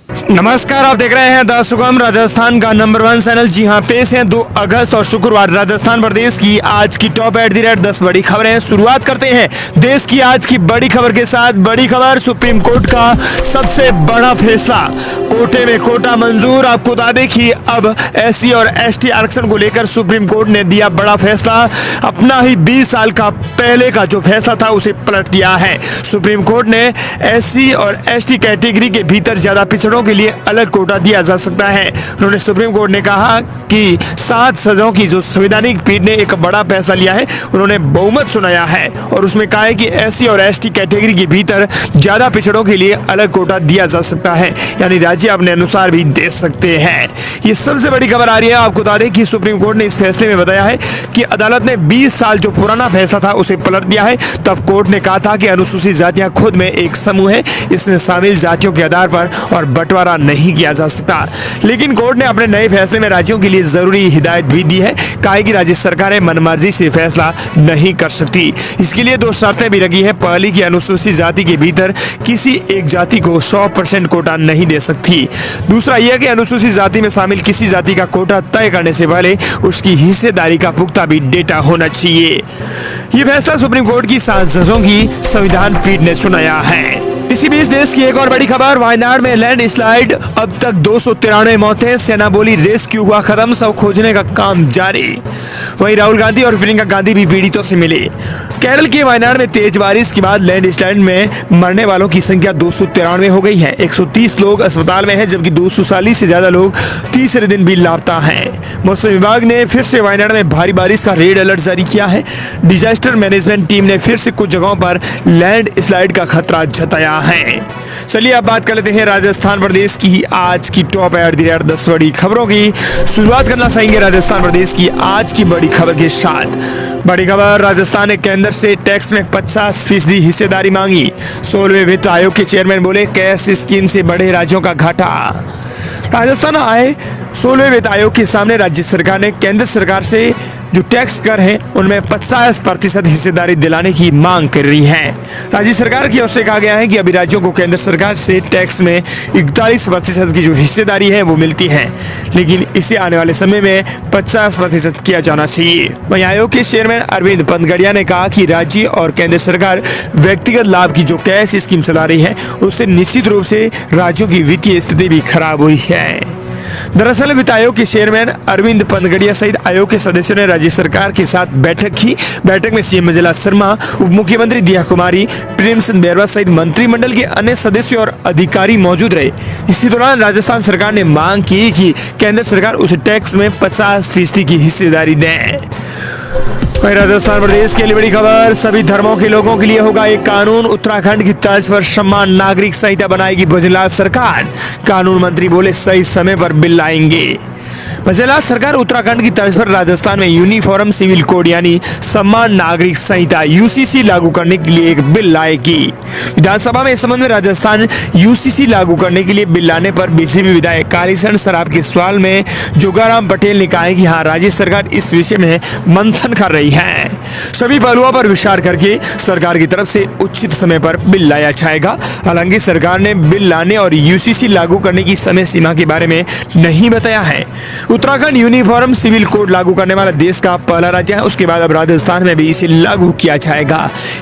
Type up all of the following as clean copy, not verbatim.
नमस्कार, आप देख रहे हैं द सुगम राजस्थान का नंबर 1 चैनल। जी हां, पेश है 2 अगस्त और शुक्रवार राजस्थान प्रदेश की आज की टॉप एट द रेट 10 बड़ी खबरें। शुरुआत करते हैं देश की आज की बड़ी खबर के साथ। बड़ी खबर, सुप्रीम कोर्ट का सबसे बड़ा फैसला, कोटे में कोटा मंजूर। आपको बता दें कि अब SC और ST आरक्षण को लेकर सुप्रीम कोर्ट ने दिया बड़ा फैसला। अपना ही 20 साल का पहले का जो फैसला था उसे पलट दिया है। सुप्रीम कोर्ट ने SC और ST कैटेगरी के भीतर ज्यादा पिछड़ों के लिए अलग कोटा दिया जा सकता है। उन्होंने सुप्रीम कोर्ट ने कहा कि 7 सजाओं की जो संवैधानिक पीठ ने एक बड़ा फैसला लिया है, उन्होंने बहुमत सुनाया है और उसमें कहा है कि SC और ST कैटेगरी के भीतर ज्यादा पिछड़ों के लिए अलग कोटा दिया जा सकता है, यानी राज्य अपने अनुसार भी दे सकते हैं। ये सबसे बड़ी खबर आ रही है। आपको बता दें कि सुप्रीम कोर्ट ने इस फैसले में बताया है कि अदालत ने 20 साल जो पुराना फैसला था उसे पलट दिया है। तब कोर्ट ने कहा था कि अनुसूचित जातियां खुद में एक समूह है, इसमें शामिल जातियों के आधार पर और बंटवारा नहीं किया जा सकता। लेकिन कोर्ट ने अपने नए फैसले में राज्यों के लिए जरूरी हिदायत भी दी है। कहा कि राज्य सरकारें मनमर्जी से फैसला नहीं कर सकती। इसके लिए 2 शर्तें भी रखी है। पहली कि अनुसूचित जाति के भीतर किसी एक जाति को 100% कोटा नहीं दे सकती। दूसरा यह कि अनुसूचित जाति में शामिल किसी जाति का कोटा तय करने से पहले उसकी हिस्सेदारी का पुख्ता भी डेटा होना चाहिए। यह फैसला सुप्रीम कोर्ट की 7 जजों की संविधान पीठ ने सुनाया है। इसी बीच देश की एक और बड़ी खबर, वायनाड में लैंडस्लाइड, अब तक 293 मौतें, सेना बोली रेस्क्यू हुआ खत्म, सब खोजने का काम जारी। वहीं राहुल गांधी और प्रियंका गांधी भी पीड़ितों से मिले। केरल के वायनाड में तेज बारिश के बाद लैंडस्लाइड में मरने वालों की संख्या 293 हो गई है। 130 लोग अस्पताल में हैं, जबकि 240 से ज्यादा लोग तीसरे दिन भी लापता हैं। मौसम विभाग ने फिर से वायनाड में भारी बारिश का रेड अलर्ट जारी किया है। डिजास्टर मैनेजमेंट टीम ने फिर से कुछ जगहों पर लैंडस्लाइड का खतरा जताया है। चलिए अब बात कर लेते हैं राजस्थान प्रदेश की आज की टॉप एट द रेट 10 बड़ी खबरों की। शुरुआत करना चाहेंगे राजस्थान प्रदेश की आज की बड़ी खबर के साथ। बड़ी खबर, राजस्थान ने केंद्र से टैक्स में 50% हिस्सेदारी मांगी। 16वें वित्त आयोग के चेयरमैन बोले, कैश स्कीम से बढ़े राज्यों का घाटा। राजस्थान आए 16वें वित्त आयोग के सामने राज्य सरकार ने केंद्र सरकार से जो टैक्स कर हैं उनमें 50% हिस्सेदारी दिलाने की मांग कर रही है। राज्य सरकार की ओर से कहा गया है कि अभी राज्यों को केंद्र सरकार से टैक्स में 41% की जो हिस्सेदारी है वो मिलती है, लेकिन इसे आने वाले समय में 50% किया जाना चाहिए। वहीं आयोग के चेयरमैन अरविंद पनगड़िया ने कहा कि राज्य और केंद्र सरकार व्यक्तिगत लाभ की जो कैश स्कीम चला रही है उससे निश्चित रूप से राज्यों की वित्तीय स्थिति भी खराब हुई है। दरअसल वित्त आयोग के चेयरमैन अरविंद पनगड़िया सहित आयोग के सदस्यों ने राज्य सरकार के साथ बैठक की। बैठक में सीएम मंजुला शर्मा, उप मुख्यमंत्री दिया कुमारी, प्रेम सिंह बैरवा सहित मंत्रिमंडल के अन्य सदस्य और अधिकारी मौजूद रहे। इसी दौरान राजस्थान सरकार ने मांग की कि केंद्र सरकार उस टैक्स में 50% की हिस्सेदारी दे। राजस्थान प्रदेश के लिए बड़ी खबर, सभी धर्मों के लोगों के लिए होगा एक कानून। उत्तराखंड की तर्ज पर समान नागरिक संहिता बनाएगी भजनलाल सरकार। कानून मंत्री बोले, सही समय पर बिल लाएंगे। भजनलाल सरकार उत्तराखंड की तर्ज पर राजस्थान में यूनिफॉर्म सिविल कोड यानी समान नागरिक संहिता UCC लागू करने के लिए एक बिल लाएगी। विधानसभा में इस संबंध में राजस्थान UCC लागू करने के लिए बिल लाने पर बीजेपी विधायक कालीचरण सराफ के सवाल में जोगाराम पटेल ने कहा है कि हाँ, राज्य सरकार इस विषय में मंथन कर रही है। सभी पहलुओं पर विचार करके सरकार की तरफ से उचित समय पर बिल लाया जाएगा। हालांकि सरकार ने बिल लाने और UCC लागू करने की समय सीमा के बारे में नहीं बताया है। उत्तराखंड यूनिफॉर्म सिविल कोड लागू करने वाला देश का पहला राज्य है। उसके बाद अब राजस्थान में भी इसे लागू किया जाएगा।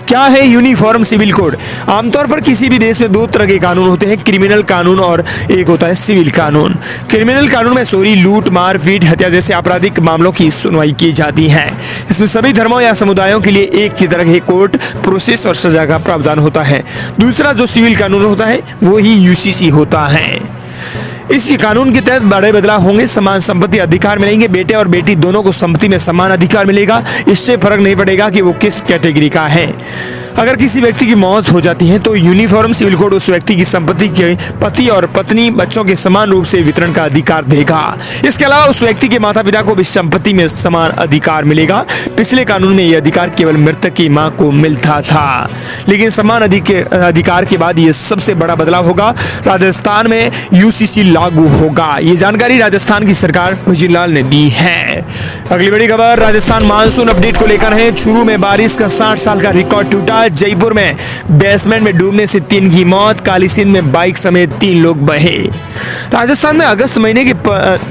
क्या है यूनिफॉर्म सिविल कोड? आमतौर पर किसी भी देश में 2 तरह के कानून होते हैं, क्रिमिनल कानून और एक होता है सिविल कानून। क्रिमिनल कानून में चोरी, लूट, मारपीट, हत्या जैसे आपराधिक मामलों की सुनवाई की जाती है। इसमें सभी धर्मों या समुदायों के लिए एक ही तरह के कोर्ट प्रोसेस और सजा का प्रावधान होता है। दूसरा जो सिविल कानून होता है वो ही UCC होता है। इस कानून के तहत बड़े बदलाव होंगे। समान संपत्ति अधिकार मिलेंगे। बेटे और बेटी दोनों को संपत्ति में समान अधिकार मिलेगा। इससे फर्क नहीं पड़ेगा कि वो किस कैटेगरी का है। अगर किसी व्यक्ति की मौत हो जाती है तो यूनिफॉर्म सिविल कोड उस व्यक्ति की संपत्ति के पति और पत्नी, बच्चों के समान रूप से वितरण का अधिकार देगा। इसके अलावा उस व्यक्ति के माता पिता को भी संपत्ति में समान अधिकार मिलेगा। पिछले कानून में यह अधिकार केवल मृतक की मां को मिलता था, लेकिन समान अधिकार के बाद यह सबसे बड़ा बदलाव होगा। राजस्थान में UCC लागू होगा। ये जानकारी राजस्थान की सरकार वजीरलाल ने दी है। अगली बड़ी खबर राजस्थान मानसून अपडेट को लेकर है। चूरू में बारिश का 60 साल का रिकॉर्ड टूटा। जयपुर में बेसमेंट में डूबने से 3 की मौत। कालीसिंध में बाइक समेत 3 लोग बहे। राजस्थान में अगस्त महीने के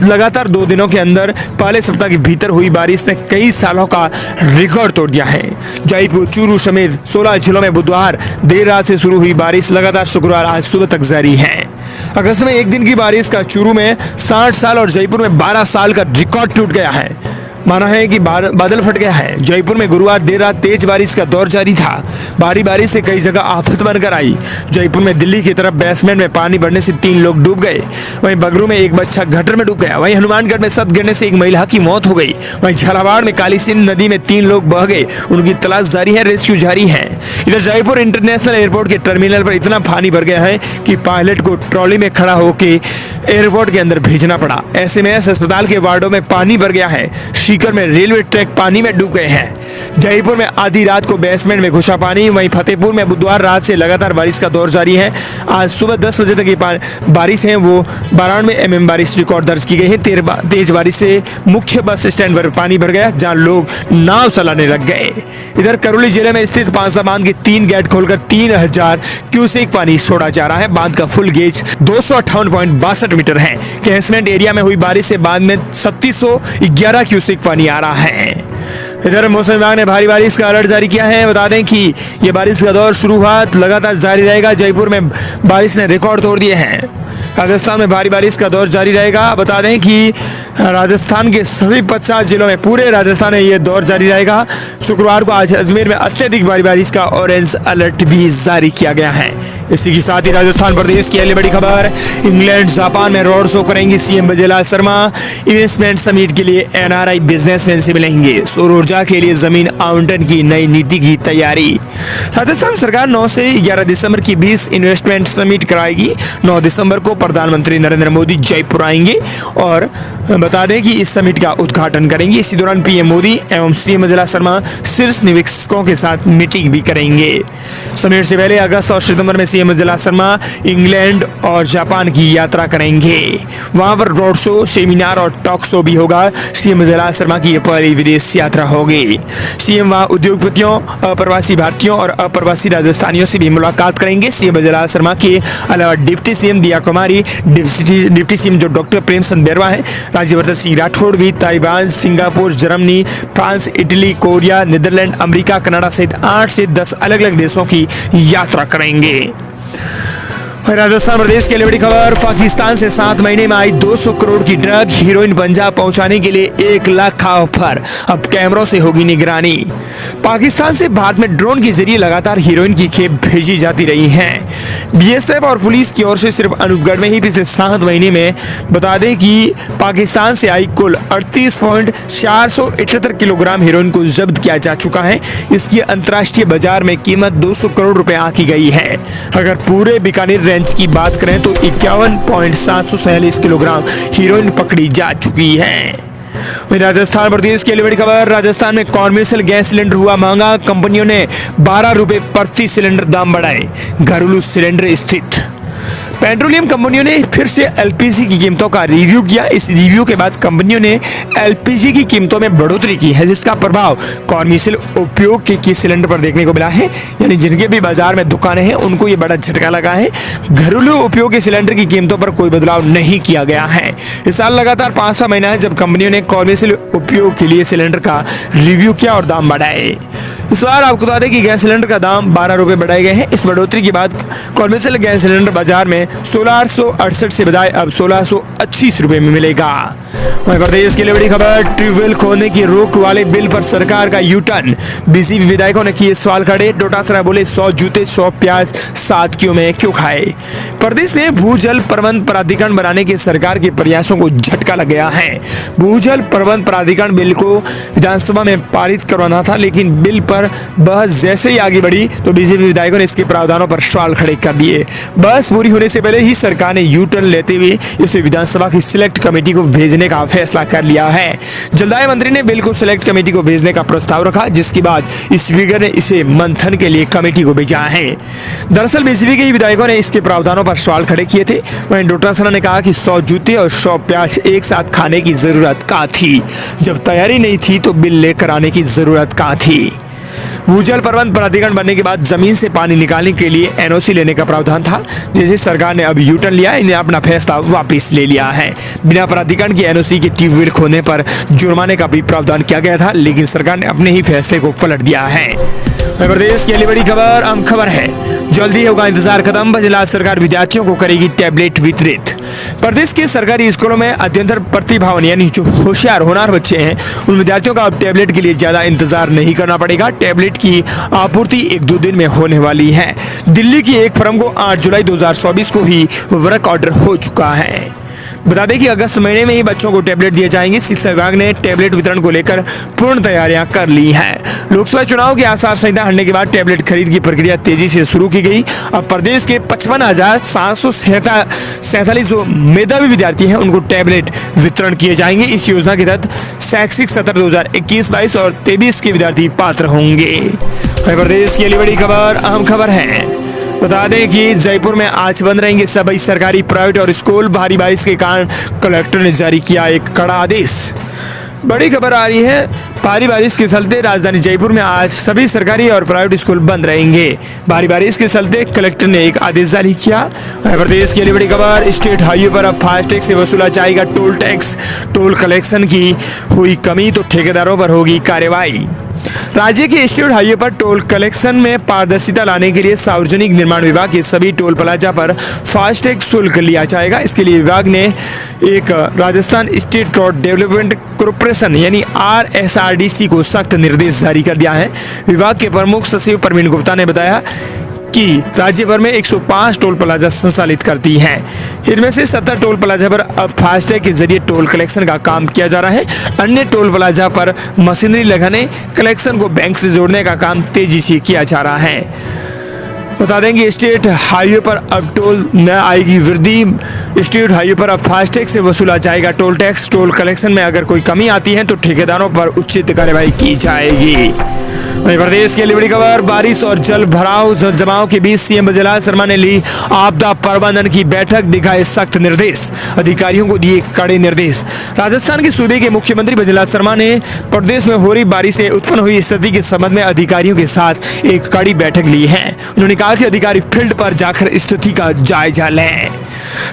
लगातार 2 दिनों के अंदर पहले सप्ताह के भीतर हुई बारिश ने कई सालों का रिकॉर्ड तोड़ दिया है। जयपुर, चूरू समेत 16 जिलों में बुधवार देर रात से शुरू हुई बारिश लगातार शुक्रवार आज सुबह तक जारी है। अगस्त में एक दिन की बारिश का चूरू में 60 साल और जयपुर में 12 साल का रिकॉर्ड टूट गया है। माना है कि बादल फट गया है। जयपुर में गुरुवार देर रात तेज बारिश का दौर जारी था। भारी बारिश से कई जगह आफत बनकर आई। जयपुर में दिल्ली की तरफ बेसमेंट में पानी बढ़ने से 3 लोग डूब गए। वहीं बगरू में एक बच्चा गटर में डूब गया। वहीं हनुमानगढ़ में छत गिरने से एक महिला की मौत हो गई। वहीं झालावाड़ में कालीसिंध नदी में 3 लोग बह गए। उनकी तलाश जारी है, रेस्क्यू जारी है। इधर जयपुर इंटरनेशनल एयरपोर्ट के टर्मिनल पर इतना पानी भर गया है कि पायलट को ट्रॉली में खड़ा होकर एयरपोर्ट के अंदर भेजना पड़ा। ऐसे में अस्पताल के वार्डों में पानी भर गया है। सीकर में रेलवे ट्रैक पानी में डूब गए हैं। जयपुर में आधी रात को बेसमेंट में घुसा पानी। वहीं फतेहपुर में बुधवार रात से लगातार बारिश का दौर जारी है। आज सुबह 10 बजे तक ये बारिश है वो 92 mm बारिश रिकॉर्ड दर्ज की गई है। तेज बारिश से मुख्य बस स्टैंड पर पानी भर गया, जहां लोग नाव चलाने लग गए। इधर करौली जिले में स्थित पांसा बांध के 3 गेट खोलकर 3000 क्यूसेक पानी छोड़ा जा रहा है। बांध का फुल गेज 258.62 मीटर है। कैसमेंट एरिया में हुई बारिश से बांध में 3711 क्यूसेक पानी आ रहा है। इधर मौसम विभाग ने भारी बारिश का अलर्ट जारी किया है। बता दें कि ये बारिश का दौर शुरुआत लगातार जारी रहेगा। जयपुर में बारिश ने रिकॉर्ड तोड़ दिए हैं। राजस्थान में भारी बारिश का दौर जारी रहेगा। बता दें कि राजस्थान के सभी 50 जिलों में पूरे राजस्थान में ये दौर जारी रहेगा। शुक्रवार को आज अजमेर में अत्यधिक भारी बारिश का ऑरेंज अलर्ट भी जारी किया गया है। इसी के साथ ही राजस्थान प्रदेश की अगली बड़ी खबर, इंग्लैंड जापान में रोड शो करेंगे सीएम वजीरलाल शर्मा। इन्वेस्टमेंट समिट के लिए एनआरआई बिजनेसमैन से मिलेंगे। सौर ऊर्जा के लिए जमीन आवंटन की नई नीति की तैयारी। राजस्थान सरकार 9 से 11 दिसंबर की 20 इन्वेस्टमेंट समिट कराएगी। 9 दिसंबर को प्रधानमंत्री नरेंद्र मोदी जयपुर आएंगे और बता दें कि इस समिट का उद्घाटन करेंगे। इसी दौरान पीएम मोदी एवं सीएम वजीरलाल शर्मा शीर्ष निवेशकों के साथ मीटिंग भी करेंगे। समिट से पहले अगस्त और सितंबर में सीएम वजीरलाल शर्मा इंग्लैंड और जापान की यात्रा करेंगे। वहां पर रोड शो, सेमिनार और टॉक शो भी होगा। सीएम वजीरलाल शर्मा की यह पहली विदेश यात्रा होगी। सीएम वहां उद्योगपतियों, अप्रवासी भारतीयों और अप्रवासी राजस्थानियों से भी मुलाकात करेंगे। सीएम वजीरलाल शर्मा के अलावा deputy CM Diya Kumari, deputy CM जो डॉक्टर प्रेमचंद बैरवा है, राज्यवर्धन सिंह राठौड़ भी Taiwan, Singapore, Germany, France, Italy, Korea, Netherlands, America, Canada सहित 8 से 10 अलग अलग देशों की यात्रा करेंगे। राजस्थान प्रदेश के लिए बड़ी खबर, पाकिस्तान से 7 महीने में आई 200 करोड़ की ड्रग हीरोइन पंजाब पहुंचाने के लिए 1 लाख का ऑफर। अब कैमरों से होगी निगरानी। पाकिस्तान से भारत में ड्रोन के जरिए लगातार हीरोइन की खेप भेजी जाती रही हैं। बीएसएफ और पुलिस की ओर से सिर्फ अनूपगढ़ में ही पिछले 7 महीने में बता दें कि पाकिस्तान से आई कुल 38.478 किलोग्राम हीरोइन को जब्त किया जा चुका है। इसकी अंतर्राष्ट्रीय बाजार में कीमत 200 करोड़ रुपए आंकी गई है। अगर पूरे बीकानेर रेंज की बात करें तो 51.746 किलोग्राम हीरोइन पकड़ी जा चुकी है। राजस्थान प्रदेश के लिए बड़ी खबर, राजस्थान में कॉमर्शियल गैस सिलेंडर हुआ महंगा। कंपनियों ने 12 रुपए प्रति सिलेंडर दाम बढ़ाए। घरेलू सिलेंडर स्थित पेट्रोलियम कंपनियों ने फिर से एलपीजी की कीमतों का रिव्यू किया। इस रिव्यू के बाद कंपनियों ने एलपीजी की कीमतों में बढ़ोतरी की है, जिसका प्रभाव कॉमर्शियल उपयोग के सिलेंडर पर देखने को मिला है। यानी जिनके भी बाजार में दुकानें हैं उनको ये बड़ा झटका लगा है। घरेलू उपयोग के सिलेंडर की कीमतों पर कोई बदलाव नहीं किया गया है। इस साल लगातार 5वां महीना है जब कंपनियों ने कॉमर्शियल उपयोग के लिए सिलेंडर का रिव्यू किया और दाम बढ़ाए। इस बार आपको बता दें कि गैस सिलेंडर का दाम 12 रुपए बढ़ाए गए हैं। इस बढ़ोतरी के बाद कॉमर्शियल गैस सिलेंडर बाजार में 1668 से बजाय अब 1680 रुपए में मिलेगा। मध्य प्रदेश के लिए बड़ी खबर, ट्यूबवेल खोलने की रोक वाले बिल पर सरकार का यू टर्न। बीजेपी विधायकों ने किए सवाल खड़े। डोटासरा बोले 100 जूते 100 प्याज 7 क्यों में क्यों खाए। प्रदेश में भूजल प्रबंध प्राधिकरण बनाने के सरकार के प्रयासों को झटका लग गया है। भूजल प्रबंध प्राधिकरण बिल को विधानसभा में पारित करवाना था, लेकिन बिल पर बहस जैसे ही आगे बढ़ी तो बीजेपी विधायकों ने इसके प्रावधानों पर सवाल खड़े कर दिए। बहस पूरी होने से इससे पहले ही सरकार ने यू टर्न लेते हुए इसे विधानसभा की सिलेक्ट कमेटी को भेजने का फैसला कर लिया है। जलदाय मंत्री ने बिल को सिलेक्ट कमेटी को भेजने का प्रस्ताव रखा, जिसके बाद स्पीकर ने इसे मंथन के लिए कमेटी को भेजा है। दरअसल बीजेपी के विधायकों ने इसके प्रावधानों पर सवाल खड़े किए थे। वहीं डोटासरा ने कहा कि 100 जूते और 100 प्याज एक साथ खाने की जरूरत कहाँ थी, जब तैयारी नहीं थी तो बिल लेकर आने की जरूरत कहाँ थी। भूजल प्रबंध प्राधिकरण बनने के बाद जमीन से पानी निकालने के लिए एनओसी लेने का प्रावधान था, जैसे सरकार ने अब यू टर्न लिया, इन्हें अपना फैसला वापस ले लिया है। बिना प्राधिकरण की एनओसी के ट्यूबवेल खोदने पर जुर्माने का भी प्रावधान किया गया था, लेकिन सरकार ने अपने ही फैसले को पलट दिया है। प्रदेश की अगली बड़ी खबर अहम खबर है, जल्दी होगा इंतजार खत्म, बजला सरकार विद्यार्थियों को करेगी टैबलेट वितरित। प्रदेश के सरकारी स्कूलों में अत्यंत प्रतिभावान यानी जो होशियार होनहार बच्चे हैं, उन विद्यार्थियों का अब टैबलेट के लिए ज्यादा इंतजार नहीं करना पड़ेगा। टैबलेट की आपूर्ति 1-2 दिन में होने वाली है। दिल्ली की एक फर्म को 8 जुलाई 2024 को ही वर्क ऑर्डर हो चुका है। बता दें कि अगस्त महीने में ही बच्चों को टैबलेट दिए जाएंगे। शिक्षा विभाग ने टैबलेट वितरण को लेकर पूर्ण तैयारियां कर ली हैं। लोकसभा चुनाव की आचार संहिता हटने के बाद टैबलेट खरीद की प्रक्रिया तेजी से शुरू की गई। अब प्रदेश के 55,747 जो मेधावी विद्यार्थी हैं, उनको टैबलेट वितरण किए जाएंगे। इस योजना के तहत शैक्षिक सत्र 2021-22 और 23 के विद्यार्थी पात्र होंगे। प्रदेश की अगली बड़ी खबर अहम खबर है, बता दें कि जयपुर में आज बंद रहेंगे सभी सरकारी, प्राइवेट और स्कूल। भारी बारिश के कारण कलेक्टर ने जारी किया एक कड़ा आदेश। बड़ी खबर आ रही है, भारी बारिश के चलते राजधानी जयपुर में आज सभी सरकारी और प्राइवेट स्कूल बंद रहेंगे। भारी बारिश के चलते कलेक्टर ने एक आदेश जारी किया। प्रदेश की बड़ी खबर, स्टेट हाईवे पर अब फास्टैग से वसूला जाएगा टोल टैक्स। टोल कलेक्शन की हुई कमी तो ठेकेदारों पर होगी कार्रवाई। राज्य के स्टेट हाईवे पर टोल कलेक्शन में पारदर्शिता लाने के लिए सार्वजनिक निर्माण विभाग के सभी टोल प्लाजा पर फास्टैग शुल्क लिया जाएगा। इसके लिए विभाग ने एक Rajasthan state road development corporation यानी RSRDC को सख्त निर्देश जारी कर दिया है। विभाग के प्रमुख सचिव प्रवीण गुप्ता ने बताया कि राज्य भर में 105 टोल प्लाजा संचालित करती हैं। इनमें से 70 टोल प्लाजा पर अब फास्टैग के जरिए टोल कलेक्शन का काम किया जा रहा है। अन्य टोल प्लाजा पर मशीनरी लगाने, कलेक्शन को बैंक से जोड़ने का काम तेजी से किया जा रहा है। बता देंगे स्टेट हाईवे पर अब टोल न आएगी वृद्धि। स्टेट हाईवे पर अब फास्टैग से वसूला जाएगा टोल टैक्स। टोल कलेक्शन में अगर कोई कमी आती है तो ठेकेदारों पर उचित कार्रवाई की जाएगी। मध्य प्रदेश की बड़ी खबर, बारिश और जल भराव जल जमाव के बीच सीएम बजला शर्मा ने ली आपदा प्रबंधन की बैठक, दिखाए सख्त निर्देश, अधिकारियों को दिए कड़े निर्देश। राजस्थान के सूबे के मुख्यमंत्री बजला शर्मा ने प्रदेश में हो रही बारिश से उत्पन्न हुई स्थिति के संबंध में अधिकारियों के साथ एक कड़ी बैठक ली है। उन्होंने कहा कि अधिकारी फील्ड पर जाकर स्थिति का जायजा लें।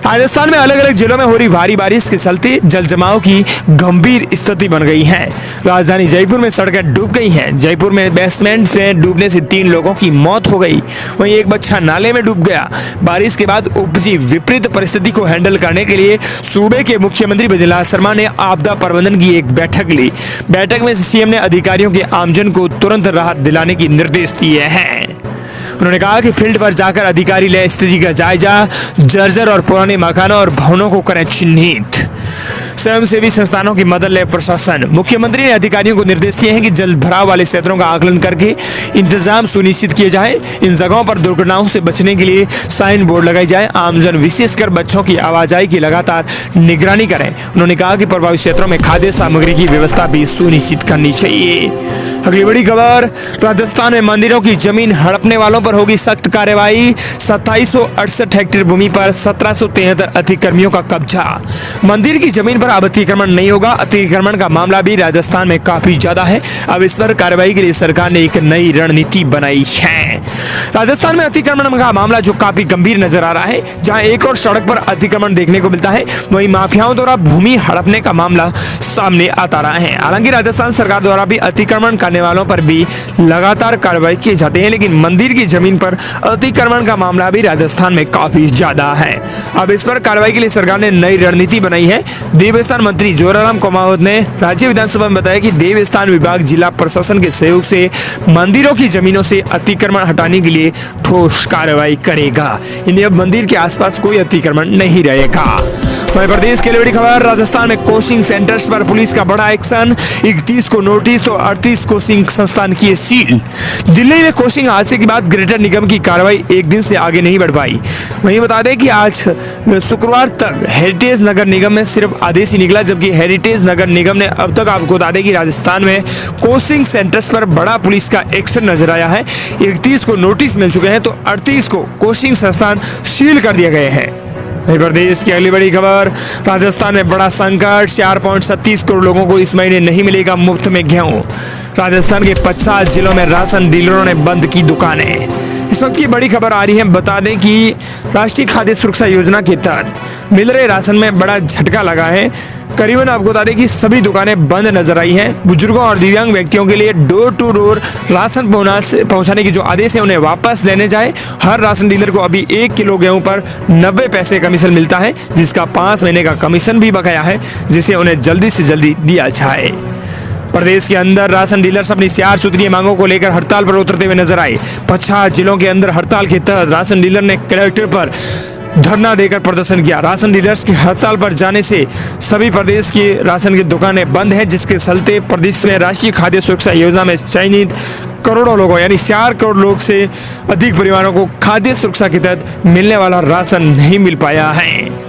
राजस्थान में अलग अलग जिलों में हो रही भारी बारिश के चलते जल जमाव की गंभीर स्थिति बन गई है। राजधानी जयपुर में सड़कें डूब गई हैं। जयपुर में बेसमेंट में डूबने से 3 लोगों की मौत हो गई, वहीं एक बच्चा नाले में डूब गया। बारिश के बाद उपजी विपरीत परिस्थिति को हैंडल करने के लिए सूबे के मुख्यमंत्री बजला शर्मा ने आपदा प्रबंधन की एक बैठक ली। बैठक में सीएम ने अधिकारियों के आमजन को तुरंत राहत दिलाने की निर्देश दिए हैं। उन्होंने कहा कि फील्ड पर जाकर अधिकारी ले स्थिति का जायजा, जर्जर और पुराने मकानों और भवनों को करें चिन्हित। स्वयंसेवी संस्थानों की मदद ले प्रशासन। मुख्यमंत्री ने अधिकारियों को निर्देश दिए हैं कि जल भराव वाले क्षेत्रों का आकलन करके इंतजाम सुनिश्चित किए जाए। इन जगहों पर दुर्घटनाओं से बचने के लिए साइन बोर्ड लगाई जाए। आमजन विशेषकर बच्चों की आवाजाही की लगातार निगरानी करें। उन्होंने कहा कि प्रभावित क्षेत्रों में खाद्य सामग्री की व्यवस्था भी सुनिश्चित करनी चाहिए। अगली बड़ी खबर, राजस्थान में मंदिरों की जमीन हड़पने वालों पर होगी सख्त कार्रवाई। 2768 हेक्टेयर भूमि पर 1773 अतिक्रमियों का कब्जा। मंदिर की जमीन पर अब अतिक्रमण नहीं होगा। अतिक्रमण का मामला भी राजस्थान में काफी ज्यादा है। अब इस पर कार्रवाई के लिए सरकार ने एक नई रणनीति बनाई है। राजस्थान में अतिक्रमण का मामला जो काफी गंभीर नजर आ रहा है, जहां एक और सड़क पर अतिक्रमण देखने को मिलता है, वहीं माफियाओं द्वारा भूमि हड़पने का मामला सामने आता रहा है। हालांकि राजस्थान सरकार द्वारा भी अतिक्रमण करने वालों पर भी लगातार कार्रवाई किए जाते हैं, लेकिन मंदिर की जमीन पर अतिक्रमण का मामला भी राजस्थान में काफी ज्यादा है। अब इस पर कार्रवाई के लिए सरकार ने नई रणनीति बनाई है। देवस्थान मंत्री जोराराम कुमावत ने राज्य विधानसभा में बताया कि देवस्थान विभाग जिला प्रशासन के सहयोग से मंदिरों की जमीनों से अतिक्रमण हटाने के लिए ठोस कार्रवाई करेगा। इन्हें अब मंदिर के आसपास कोई अतिक्रमण नहीं रहेगा। वहीं प्रदेश के लिए बड़ी खबर, राजस्थान में कोचिंग सेंटर्स पर पुलिस का बड़ा एक्शन, 31 को नोटिस तो 38 कोचिंग संस्थान किए सील। दिल्ली में कोचिंग हादसे के बाद ग्रेटर निगम की कार्रवाई एक दिन से आगे नहीं बढ़ पाई। वहीं बता दें कि आज शुक्रवार तक हेरिटेज नगर निगम में सिर्फ आदेश ही निकला, जबकि हेरिटेज नगर निगम ने अब तक आपको बता दें कि राजस्थान में कोचिंग सेंटर्स पर बड़ा पुलिस का एक्शन नजर आया है। 31 को नोटिस मिल चुके हैं तो 38 को कोचिंग संस्थान सील कर दिए गए हैं। प्रदेश की अगली बड़ी खबर, राजस्थान में बड़ा संकट, 4.37 करोड़ लोगों को इस महीने नहीं मिलेगा मुफ्त में गेहूं। राजस्थान के 50 जिलों में राशन डीलरों ने बंद की दुकानें। इस वक्त की बड़ी खबर आ रही है, बता दें कि राष्ट्रीय खाद्य सुरक्षा योजना के तहत मिल रहे राशन में बड़ा झटका लगा है। करीबन आपको बता दें कि सभी दुकानें बंद नजर आई हैं। बुजुर्गों और दिव्यांग व्यक्तियों के लिए डोर टू डोर राशन पहुंचाने की जो आदेश है उन्हें वापस लेने जाए। हर राशन डीलर को अभी 1 किलो गेहूं पर 90 पैसे कमीशन मिलता है, जिसका 5 महीने का कमीशन भी बकाया है, जिसे उन्हें जल्दी से जल्दी दिया जाए। प्रदेश के अंदर राशन डीलर्स अपनी 4 सूत्रीय मांगों को लेकर हड़ताल पर उतरते हुए नजर आए। 50 जिलों के अंदर हड़ताल के तहत राशन डीलर ने कलेक्टर पर धरना देकर प्रदर्शन किया। राशन डीलर्स की हड़ताल पर जाने से सभी प्रदेश की राशन की दुकानें बंद हैं, जिसके चलते प्रदेश में राष्ट्रीय खाद्य सुरक्षा योजना में चयनित करोड़ों लोगों यानी 4 करोड़ लोग से अधिक परिवारों को खाद्य सुरक्षा के तहत मिलने वाला राशन नहीं मिल पाया है।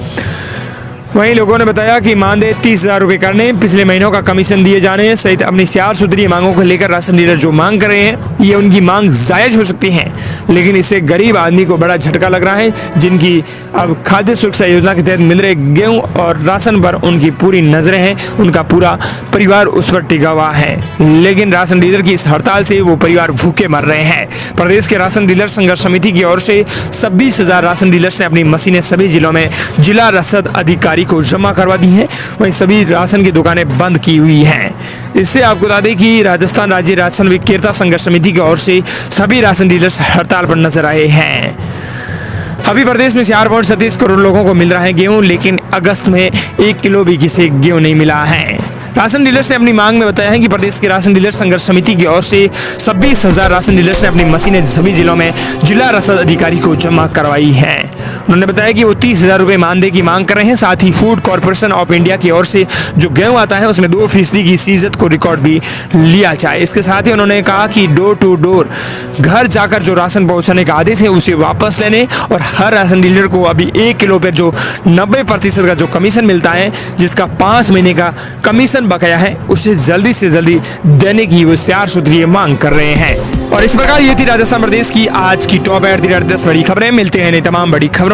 वहीं लोगों ने बताया कि मानदेय 30,000 रुपये करने, पिछले महीनों का कमीशन दिए जाने सहित अपनी 4 सूत्रीय मांगों को लेकर राशन डीलर जो मांग कर रहे हैं, ये उनकी मांग जायज हो सकती है, लेकिन इससे गरीब आदमी को बड़ा झटका लग रहा है, जिनकी अब खाद्य सुरक्षा योजना के तहत मिल रहे गेहूं और राशन पर उनकी पूरी नजरें हैं, उनका पूरा परिवार उस पर टिका हुआ है। लेकिन राशन डीलर की इस हड़ताल से वो परिवार भूखे मर रहे हैं। प्रदेश के राशन डीलर संघर्ष समिति की ओर से 26,000 राशन डीलर्स ने अपनी मशीनें सभी जिलों में जिला रसद अधिकारी को जमा करवा दी हैं। वहीं सभी राशन की दुकानें बंद की हुई हैं। इससे आपको बता दें कि राजस्थान राज्य राशन विक्रेता संघर्ष समिति की ओर से सभी राशन डीलर्स हड़ताल पर नजर आए हैं। अभी प्रदेश में 4.37 करोड़ लोगों को मिल रहा है गेहूं, लेकिन अगस्त में 1 किलो भी किसी गेहूं नहीं मिला है। राशन डीलर्स ने अपनी मांग में बताया है कि प्रदेश के राशन डीलर संघर्ष समिति की ओर से 26,000 राशन डीलर्स ने अपनी मशीनें सभी जिलों में जिला रसद अधिकारी को जमा करवाई है। उन्होंने बताया कि वो 30,000 रुपये मानदेय की मांग कर रहे हैं। साथ ही फूड कॉर्पोरेशन ऑफ इंडिया की ओर से जो गेहूं आता है उसमें 2% की सीजत को रिकॉर्ड भी लिया जाए। इसके साथ ही उन्होंने कहा कि डोर टू डोर घर जाकर जो राशन पहुंचाने का आदेश है उसे वापस लेने और हर राशन डीलर को अभी 1 किलो पर जो 90% का जो कमीशन मिलता है, जिसका 5 महीने का कमीशन बकाया है, उसे जल्दी से जल्दी देने की वो 4 सूत्रीय मांग कर रहे हैं। और इस प्रकार ये थी राजस्थान प्रदेश की आज की टॉप 8 10 बड़ी खबरें। मिलते हैं नई तमाम बड़ी खबरों